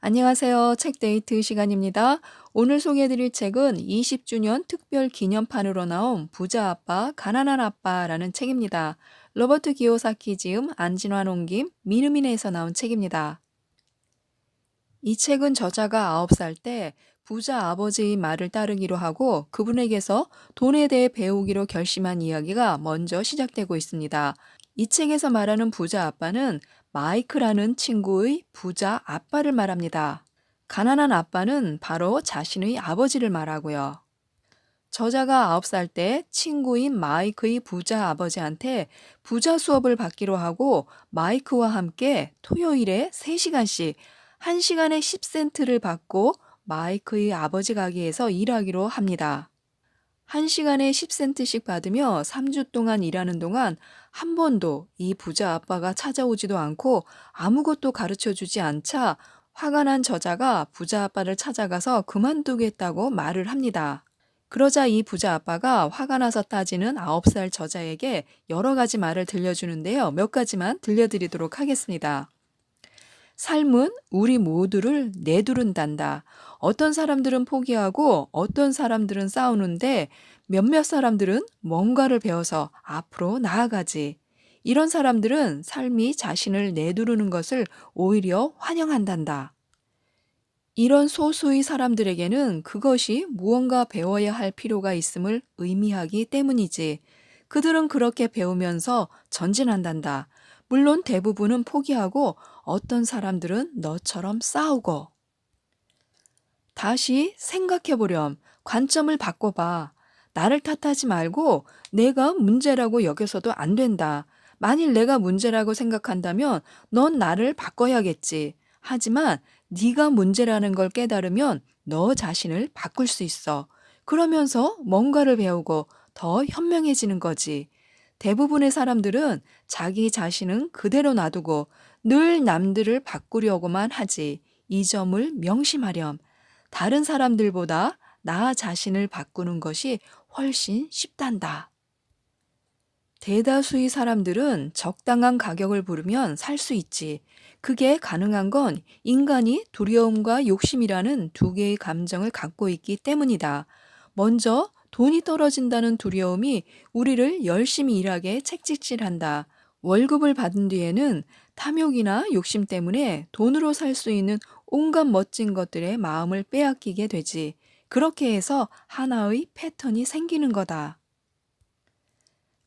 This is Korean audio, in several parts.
안녕하세요. 책데이트 시간입니다. 오늘 소개해드릴 책은 20주년 특별 기념판으로 나온 부자 아빠, 가난한 아빠라는 책입니다. 로버트 기요사키 지음, 안진환 옮김, 미르미네에서 나온 책입니다. 이 책은 저자가 9살 때 부자 아버지의 말을 따르기로 하고 그분에게서 돈에 대해 배우기로 결심한 이야기가 먼저 시작되고 있습니다. 이 책에서 말하는 부자 아빠는 마이크라는 친구의 부자 아빠를 말합니다. 가난한 아빠는 바로 자신의 아버지를 말하고요. 저자가 9살 때 친구인 마이크의 부자 아버지한테 부자 수업을 받기로 하고 마이크와 함께 토요일에 3시간씩 1시간에 10센트를 받고 마이크의 아버지 가게에서 일하기로 합니다. 1시간에 10센트씩 받으며 3주 동안 일하는 동안 한 번도 이 부자 아빠가 찾아오지도 않고 아무것도 가르쳐 주지 않자 화가 난 저자가 부자 아빠를 찾아가서 그만두겠다고 말을 합니다. 그러자 이 부자 아빠가 화가 나서 따지는 9살 저자에게 여러 가지 말을 들려주는데요. 몇 가지만 들려드리도록 하겠습니다. 삶은 우리 모두를 내두른단다. 어떤 사람들은 포기하고 어떤 사람들은 싸우는데 몇몇 사람들은 뭔가를 배워서 앞으로 나아가지. 이런 사람들은 삶이 자신을 내두르는 것을 오히려 환영한단다. 이런 소수의 사람들에게는 그것이 무언가 배워야 할 필요가 있음을 의미하기 때문이지. 그들은 그렇게 배우면서 전진한단다. 물론 대부분은 포기하고 어떤 사람들은 너처럼 싸우고. 다시 생각해 보렴. 관점을 바꿔봐. 나를 탓하지 말고 내가 문제라고 여겨서도 안 된다. 만일 내가 문제라고 생각한다면 넌 나를 바꿔야겠지. 하지만 네가 문제라는 걸 깨달으면 너 자신을 바꿀 수 있어. 그러면서 뭔가를 배우고 더 현명해지는 거지. 대부분의 사람들은 자기 자신은 그대로 놔두고 늘 남들을 바꾸려고만 하지. 이 점을 명심하렴. 다른 사람들보다 나 자신을 바꾸는 것이 훨씬 쉽단다. 대다수의 사람들은 적당한 가격을 부르면 살 수 있지. 그게 가능한 건 인간이 두려움과 욕심이라는 두 개의 감정을 갖고 있기 때문이다. 먼저 돈이 떨어진다는 두려움이 우리를 열심히 일하게 책찍질한다. 월급을 받은 뒤에는 탐욕이나 욕심 때문에 돈으로 살 수 있는 온갖 멋진 것들의 마음을 빼앗기게 되지. 그렇게 해서 하나의 패턴이 생기는 거다.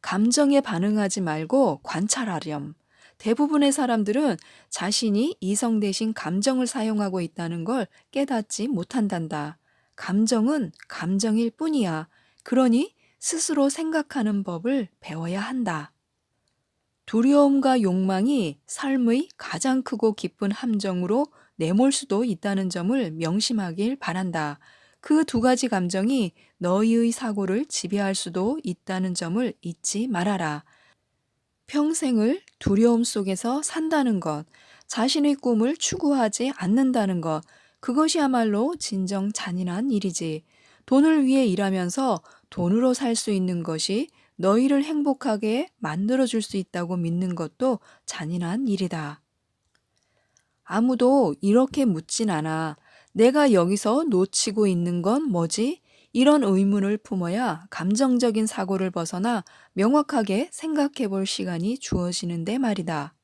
감정에 반응하지 말고 관찰하렴. 대부분의 사람들은 자신이 이성 대신 감정을 사용하고 있다는 걸 깨닫지 못한단다. 감정은 감정일 뿐이야. 그러니 스스로 생각하는 법을 배워야 한다. 두려움과 욕망이 삶의 가장 크고 깊은 함정으로 내몰 수도 있다는 점을 명심하길 바란다. 그 두 가지 감정이 너희의 사고를 지배할 수도 있다는 점을 잊지 말아라. 평생을 두려움 속에서 산다는 것, 자신의 꿈을 추구하지 않는다는 것, 그것이야말로 진정 잔인한 일이지. 돈을 위해 일하면서 돈으로 살 수 있는 것이 너희를 행복하게 만들어줄 수 있다고 믿는 것도 잔인한 일이다. 아무도 이렇게 묻진 않아. 내가 여기서 놓치고 있는 건 뭐지? 이런 의문을 품어야 감정적인 사고를 벗어나 명확하게 생각해 볼 시간이 주어지는데 말이다.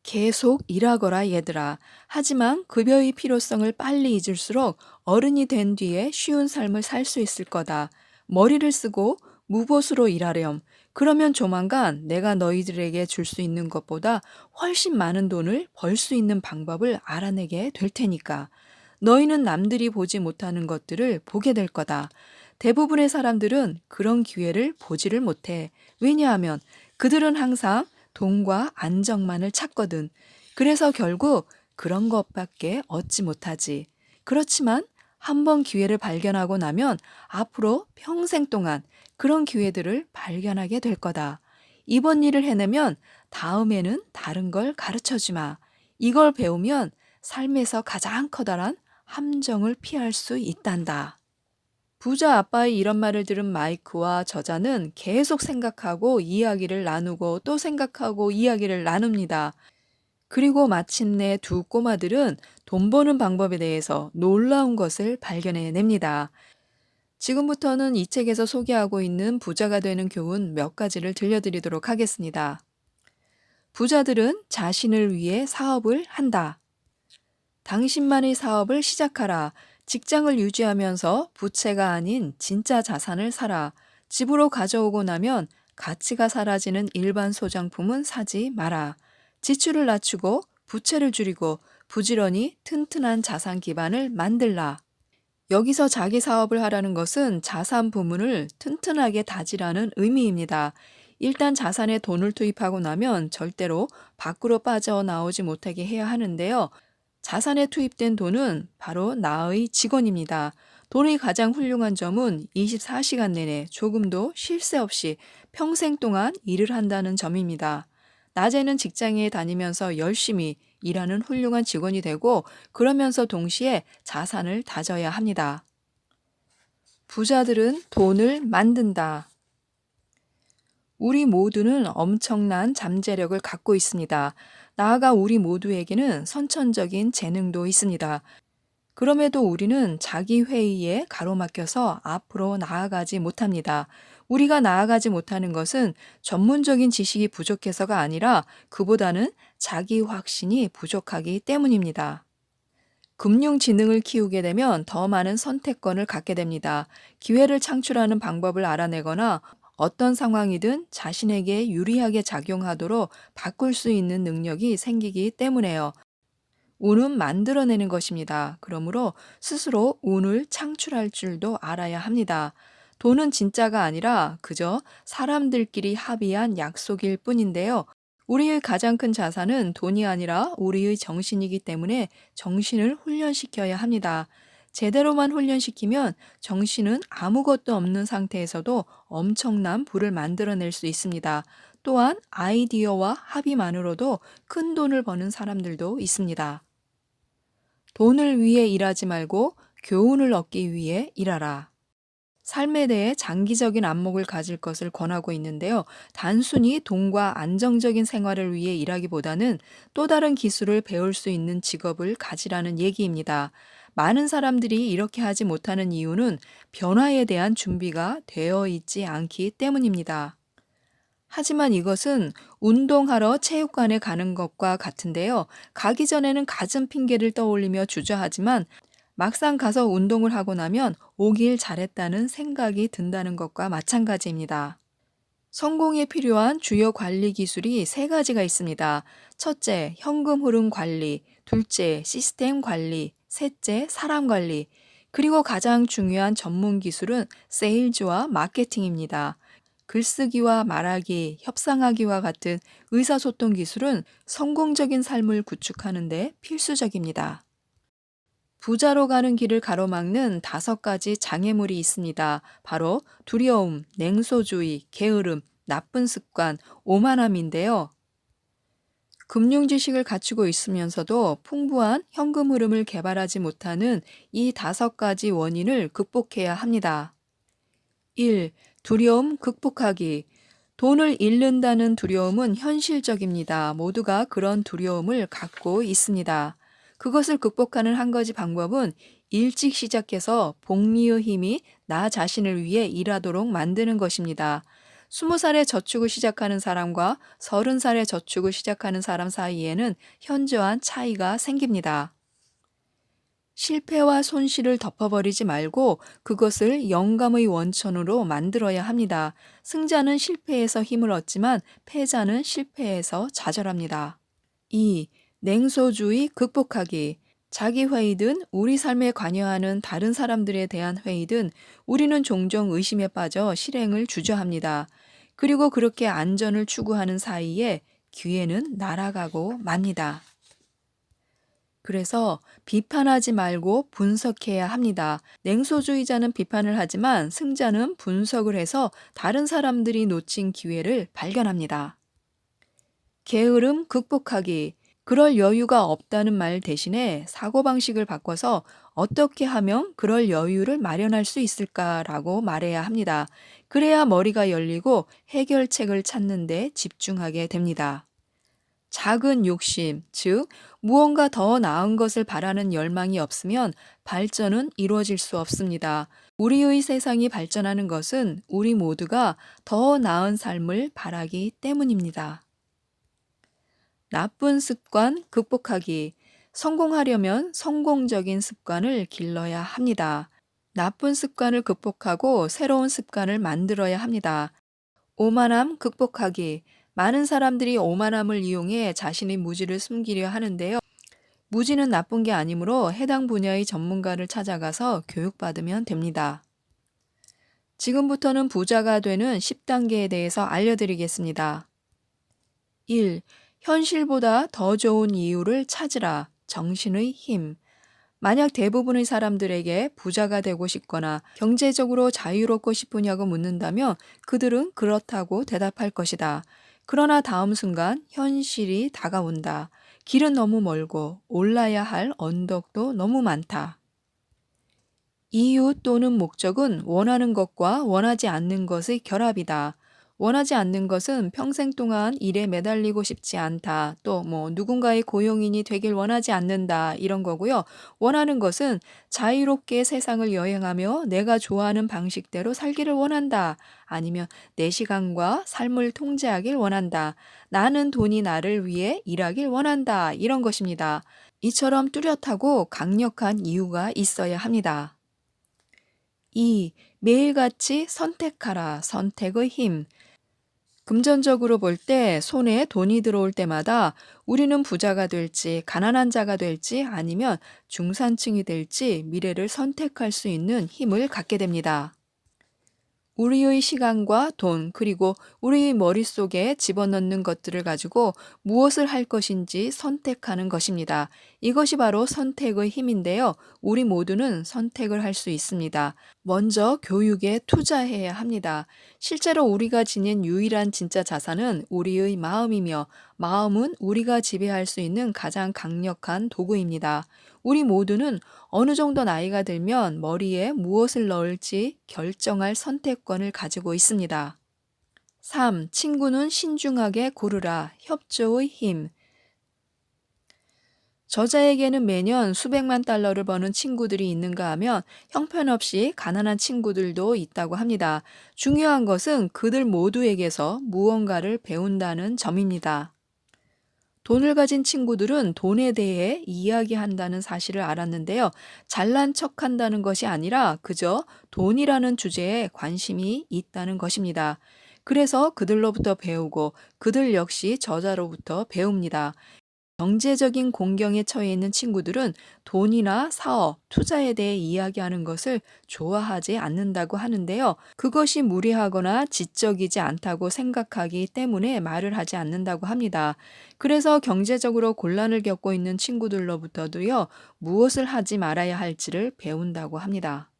계속 일하거라 얘들아. 하지만 급여의 필요성을 빨리 잊을수록 어른이 된 뒤에 쉬운 삶을 살 수 있을 거다. 머리를 쓰고 무보수로 일하렴. 그러면 조만간 내가 너희들에게 줄 수 있는 것보다 훨씬 많은 돈을 벌 수 있는 방법을 알아내게 될 테니까. 너희는 남들이 보지 못하는 것들을 보게 될 거다. 대부분의 사람들은 그런 기회를 보지를 못해. 왜냐하면 그들은 항상 돈과 안정만을 찾거든. 그래서 결국 그런 것밖에 얻지 못하지. 그렇지만 한번 기회를 발견하고 나면 앞으로 평생 동안 그런 기회들을 발견하게 될 거다. 이번 일을 해내면 다음에는 다른 걸 가르쳐 주마. 이걸 배우면 삶에서 가장 커다란 함정을 피할 수 있단다. 부자 아빠의 이런 말을 들은 마이크와 저자는 계속 생각하고 이야기를 나누고 또 생각하고 이야기를 나눕니다. 그리고 마침내 두 꼬마들은 돈 버는 방법에 대해서 놀라운 것을 발견해냅니다. 지금부터는 이 책에서 소개하고 있는 부자가 되는 교훈 몇 가지를 들려드리도록 하겠습니다. 부자들은 자신을 위해 사업을 한다. 당신만의 사업을 시작하라. 직장을 유지하면서 부채가 아닌 진짜 자산을 사라. 집으로 가져오고 나면 가치가 사라지는 일반 소장품은 사지 마라. 지출을 낮추고 부채를 줄이고 부지런히 튼튼한 자산 기반을 만들라. 여기서 자기 사업을 하라는 것은 자산 부문을 튼튼하게 다지라는 의미입니다. 일단 자산에 돈을 투입하고 나면 절대로 밖으로 빠져나오지 못하게 해야 하는데요. 자산에 투입된 돈은 바로 나의 직원입니다. 돈의 가장 훌륭한 점은 24시간 내내 조금도 쉴 새 없이 평생 동안 일을 한다는 점입니다. 낮에는 직장에 다니면서 열심히 일하는 훌륭한 직원이 되고 그러면서 동시에 자산을 다져야 합니다. 부자들은 돈을 만든다. 우리 모두는 엄청난 잠재력을 갖고 있습니다. 나아가 우리 모두에게는 선천적인 재능도 있습니다. 그럼에도 우리는 자기 회의에 가로막혀서 앞으로 나아가지 못합니다. 우리가 나아가지 못하는 것은 전문적인 지식이 부족해서가 아니라 그보다는 자기 확신이 부족하기 때문입니다. 금융 지능을 키우게 되면 더 많은 선택권을 갖게 됩니다. 기회를 창출하는 방법을 알아내거나 어떤 상황이든 자신에게 유리하게 작용하도록 바꿀 수 있는 능력이 생기기 때문에요. 운은 만들어내는 것입니다. 그러므로 스스로 운을 창출할 줄도 알아야 합니다. 돈은 진짜가 아니라 그저 사람들끼리 합의한 약속일 뿐인데요. 우리의 가장 큰 자산은 돈이 아니라 우리의 정신이기 때문에 정신을 훈련시켜야 합니다. 제대로만 훈련시키면 정신은 아무것도 없는 상태에서도 엄청난 부를 만들어낼 수 있습니다. 또한 아이디어와 합의만으로도 큰 돈을 버는 사람들도 있습니다. 돈을 위해 일하지 말고 교훈을 얻기 위해 일하라. 삶에 대해 장기적인 안목을 가질 것을 권하고 있는데요. 단순히 돈과 안정적인 생활을 위해 일하기보다는 또 다른 기술을 배울 수 있는 직업을 가지라는 얘기입니다. 많은 사람들이 이렇게 하지 못하는 이유는 변화에 대한 준비가 되어 있지 않기 때문입니다. 하지만 이것은 운동하러 체육관에 가는 것과 같은데요. 가기 전에는 갖은 핑계를 떠올리며 주저하지만 막상 가서 운동을 하고 나면 오길 잘했다는 생각이 든다는 것과 마찬가지입니다. 성공에 필요한 주요 관리 기술이 세 가지가 있습니다. 첫째, 현금 흐름 관리, 둘째, 시스템 관리, 셋째, 사람 관리, 그리고 가장 중요한 전문 기술은 세일즈와 마케팅입니다. 글쓰기와 말하기, 협상하기와 같은 의사소통 기술은 성공적인 삶을 구축하는 데 필수적입니다. 부자로 가는 길을 가로막는 5가지 장애물이 있습니다. 바로 두려움, 냉소주의, 게으름, 나쁜 습관, 오만함인데요. 금융 지식을 갖추고 있으면서도 풍부한 현금 흐름을 개발하지 못하는 이 5가지 원인을 극복해야 합니다. 1. 두려움 극복하기. 돈을 잃는다는 두려움은 현실적입니다. 모두가 그런 두려움을 갖고 있습니다. 그것을 극복하는 한 가지 방법은 일찍 시작해서 복리의 힘이 나 자신을 위해 일하도록 만드는 것입니다. 20살에 저축을 시작하는 사람과 30살에 저축을 시작하는 사람 사이에는 현저한 차이가 생깁니다. 실패와 손실을 덮어버리지 말고 그것을 영감의 원천으로 만들어야 합니다. 승자는 실패에서 힘을 얻지만 패자는 실패에서 좌절합니다. 2. 냉소주의 극복하기. 자기 회의든 우리 삶에 관여하는 다른 사람들에 대한 회의든 우리는 종종 의심에 빠져 실행을 주저합니다. 그리고 그렇게 안전을 추구하는 사이에 기회는 날아가고 맙니다. 그래서 비판하지 말고 분석해야 합니다. 냉소주의자는 비판을 하지만 승자는 분석을 해서 다른 사람들이 놓친 기회를 발견합니다. 게으름 극복하기. 그럴 여유가 없다는 말 대신에 사고방식을 바꿔서 어떻게 하면 그럴 여유를 마련할 수 있을까라고 말해야 합니다. 그래야 머리가 열리고 해결책을 찾는 데 집중하게 됩니다. 작은 욕심, 즉 무언가 더 나은 것을 바라는 열망이 없으면 발전은 이루어질 수 없습니다. 우리의 세상이 발전하는 것은 우리 모두가 더 나은 삶을 바라기 때문입니다. 나쁜 습관 극복하기. 성공하려면 성공적인 습관을 길러야 합니다. 나쁜 습관을 극복하고 새로운 습관을 만들어야 합니다. 오만함 극복하기. 많은 사람들이 오만함을 이용해 자신의 무지를 숨기려 하는데요. 무지는 나쁜 게 아니므로 해당 분야의 전문가를 찾아가서 교육받으면 됩니다. 지금부터는 부자가 되는 10단계에 대해서 알려드리겠습니다. 1. 현실보다 더 좋은 이유를 찾으라. 정신의 힘. 만약 대부분의 사람들에게 부자가 되고 싶거나 경제적으로 자유롭고 싶으냐고 묻는다면 그들은 그렇다고 대답할 것이다. 그러나 다음 순간 현실이 다가온다. 길은 너무 멀고 올라야 할 언덕도 너무 많다. 이유 또는 목적은 원하는 것과 원하지 않는 것의 결합이다. 원하지 않는 것은 평생 동안 일에 매달리고 싶지 않다. 또 누군가의 고용인이 되길 원하지 않는다. 이런 거고요. 원하는 것은 자유롭게 세상을 여행하며 내가 좋아하는 방식대로 살기를 원한다. 아니면 내 시간과 삶을 통제하길 원한다. 나는 돈이 나를 위해 일하길 원한다. 이런 것입니다. 이처럼 뚜렷하고 강력한 이유가 있어야 합니다. 2. 매일같이 선택하라. 선택의 힘. 금전적으로 볼 때 손에 돈이 들어올 때마다 우리는 부자가 될지 가난한 자가 될지 아니면 중산층이 될지 미래를 선택할 수 있는 힘을 갖게 됩니다. 우리의 시간과 돈, 그리고 우리의 머릿속에 집어넣는 것들을 가지고 무엇을 할 것인지 선택하는 것입니다. 이것이 바로 선택의 힘인데요. 우리 모두는 선택을 할 수 있습니다. 먼저 교육에 투자해야 합니다. 실제로 우리가 지닌 유일한 진짜 자산은 우리의 마음이며 마음은 우리가 지배할 수 있는 가장 강력한 도구입니다. 우리 모두는 어느 정도 나이가 들면 머리에 무엇을 넣을지 결정할 선택권을 가지고 있습니다. 3. 친구는 신중하게 고르라. 협조의 힘. 저자에게는 매년 수백만 달러를 버는 친구들이 있는가 하면 형편없이 가난한 친구들도 있다고 합니다. 중요한 것은 그들 모두에게서 무언가를 배운다는 점입니다. 돈을 가진 친구들은 돈에 대해 이야기한다는 사실을 알았는데요. 잘난 척한다는 것이 아니라 그저 돈이라는 주제에 관심이 있다는 것입니다. 그래서 그들로부터 배우고 그들 역시 저자로부터 배웁니다. 경제적인 공경에 처해 있는 친구들은 돈이나 사업, 투자에 대해 이야기하는 것을 좋아하지 않는다고 하는데요. 그것이 무례하거나 지적이지 않다고 생각하기 때문에 말을 하지 않는다고 합니다. 그래서 경제적으로 곤란을 겪고 있는 친구들로부터도요, 무엇을 하지 말아야 할지를 배운다고 합니다.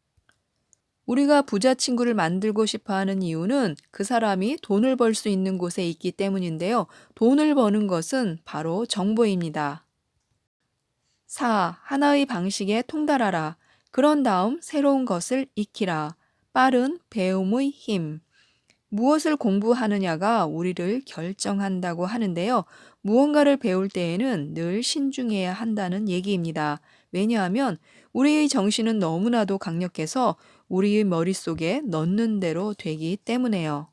우리가 부자 친구를 만들고 싶어 하는 이유는 그 사람이 돈을 벌 수 있는 곳에 있기 때문인데요. 돈을 버는 것은 바로 정보입니다. 4. 하나의 방식에 통달하라. 그런 다음 새로운 것을 익히라. 빠른 배움의 힘. 무엇을 공부하느냐가 우리를 결정한다고 하는데요. 무언가를 배울 때에는 늘 신중해야 한다는 얘기입니다. 왜냐하면 우리의 정신은 너무나도 강력해서 우리의 머릿속에 넣는 대로 되기 때문에요.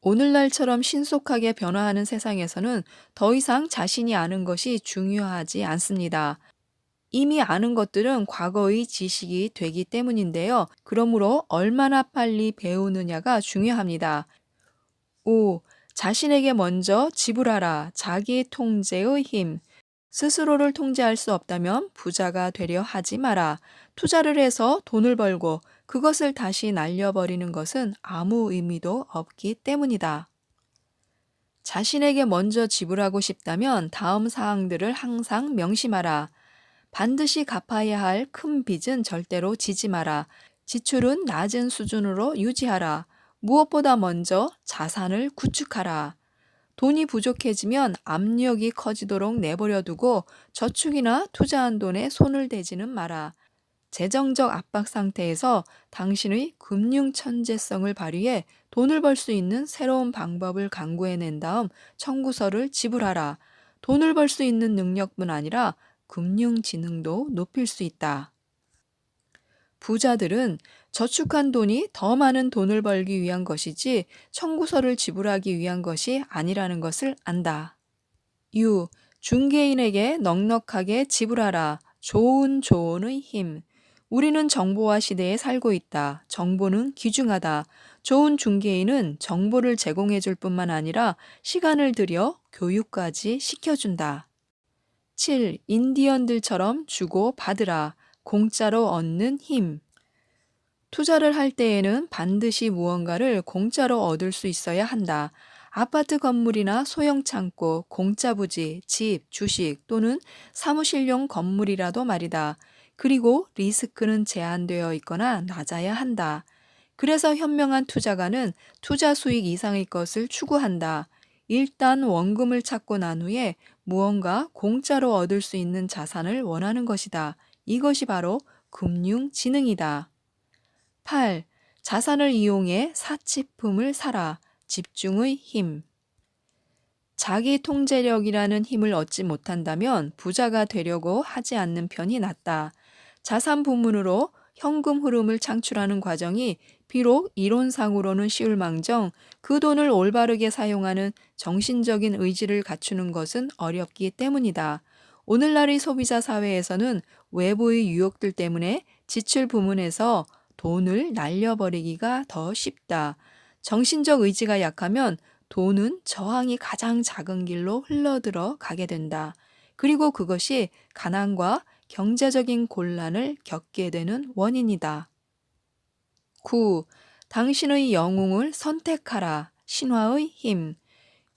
오늘날처럼 신속하게 변화하는 세상에서는 더 이상 자신이 아는 것이 중요하지 않습니다. 이미 아는 것들은 과거의 지식이 되기 때문인데요. 그러므로 얼마나 빨리 배우느냐가 중요합니다. 5. 자신에게 먼저 지불하라. 자기 통제의 힘. 스스로를 통제할 수 없다면 부자가 되려 하지 마라. 투자를 해서 돈을 벌고 그것을 다시 날려버리는 것은 아무 의미도 없기 때문이다. 자신에게 먼저 지불하고 싶다면 다음 사항들을 항상 명심하라. 반드시 갚아야 할 큰 빚은 절대로 지지 마라. 지출은 낮은 수준으로 유지하라. 무엇보다 먼저 자산을 구축하라. 돈이 부족해지면 압력이 커지도록 내버려 두고 저축이나 투자한 돈에 손을 대지는 마라. 재정적 압박 상태에서 당신의 금융 천재성을 발휘해 돈을 벌 수 있는 새로운 방법을 강구해낸 다음 청구서를 지불하라. 돈을 벌 수 있는 능력뿐 아니라 금융 지능도 높일 수 있다. 부자들은 저축한 돈이 더 많은 돈을 벌기 위한 것이지 청구서를 지불하기 위한 것이 아니라는 것을 안다. 유. 중개인에게 넉넉하게 지불하라. 좋은 조언의 힘. 우리는 정보화 시대에 살고 있다. 정보는 귀중하다. 좋은 중개인은 정보를 제공해 줄 뿐만 아니라 시간을 들여 교육까지 시켜준다. 7. 인디언들처럼 주고 받으라. 공짜로 얻는 힘. 투자를 할 때에는 반드시 무언가를 공짜로 얻을 수 있어야 한다. 아파트 건물이나 소형 창고, 공짜 부지, 집, 주식 또는 사무실용 건물이라도 말이다. 그리고 리스크는 제한되어 있거나 낮아야 한다. 그래서 현명한 투자가는 투자 수익 이상의 것을 추구한다. 일단 원금을 찾고 난 후에 무언가 공짜로 얻을 수 있는 자산을 원하는 것이다. 이것이 바로 금융지능이다. 8. 자산을 이용해 사치품을 사라. 집중의 힘. 자기 통제력이라는 힘을 얻지 못한다면 부자가 되려고 하지 않는 편이 낫다. 자산 부문으로 현금 흐름을 창출하는 과정이 비록 이론상으로는 쉬울망정 그 돈을 올바르게 사용하는 정신적인 의지를 갖추는 것은 어렵기 때문이다. 오늘날의 소비자 사회에서는 외부의 유혹들 때문에 지출 부문에서 돈을 날려버리기가 더 쉽다. 정신적 의지가 약하면 돈은 저항이 가장 작은 길로 흘러들어 가게 된다. 그리고 그것이 가난과 경제적인 곤란을 겪게 되는 원인이다. 9. 당신의 영웅을 선택하라. 신화의 힘.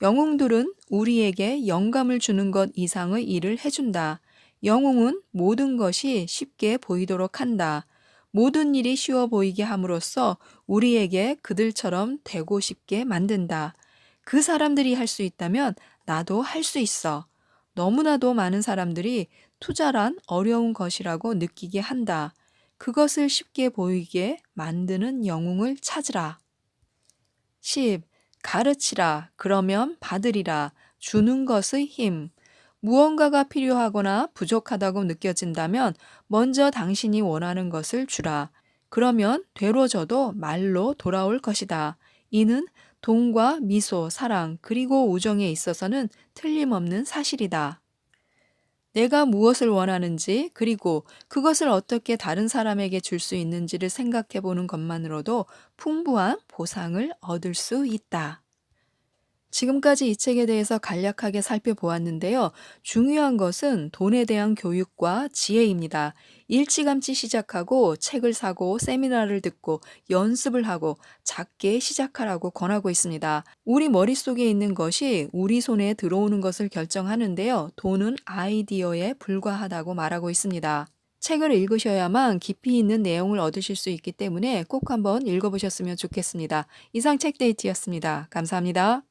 영웅들은 우리에게 영감을 주는 것 이상의 일을 해준다. 영웅은 모든 것이 쉽게 보이도록 한다. 모든 일이 쉬워 보이게 함으로써 우리에게 그들처럼 되고 싶게 만든다. 그 사람들이 할 수 있다면 나도 할 수 있어. 너무나도 많은 사람들이 투자란 어려운 것이라고 느끼게 한다. 그것을 쉽게 보이게 만드는 영웅을 찾으라. 10. 가르치라. 그러면 받으리라. 주는 것의 힘. 무언가가 필요하거나 부족하다고 느껴진다면 먼저 당신이 원하는 것을 주라. 그러면 되로 줘도 말로 돌아올 것이다. 이는 돈과 미소, 사랑, 그리고 우정에 있어서는 틀림없는 사실이다. 내가 무엇을 원하는지, 그리고 그것을 어떻게 다른 사람에게 줄 수 있는지를 생각해 보는 것만으로도 풍부한 보상을 얻을 수 있다. 지금까지 이 책에 대해서 간략하게 살펴보았는데요. 중요한 것은 돈에 대한 교육과 지혜입니다. 일찌감치 시작하고 책을 사고 세미나를 듣고 연습을 하고 작게 시작하라고 권하고 있습니다. 우리 머릿속에 있는 것이 우리 손에 들어오는 것을 결정하는데요. 돈은 아이디어에 불과하다고 말하고 있습니다. 책을 읽으셔야만 깊이 있는 내용을 얻으실 수 있기 때문에 꼭 한번 읽어보셨으면 좋겠습니다. 이상 책데이트였습니다. 감사합니다.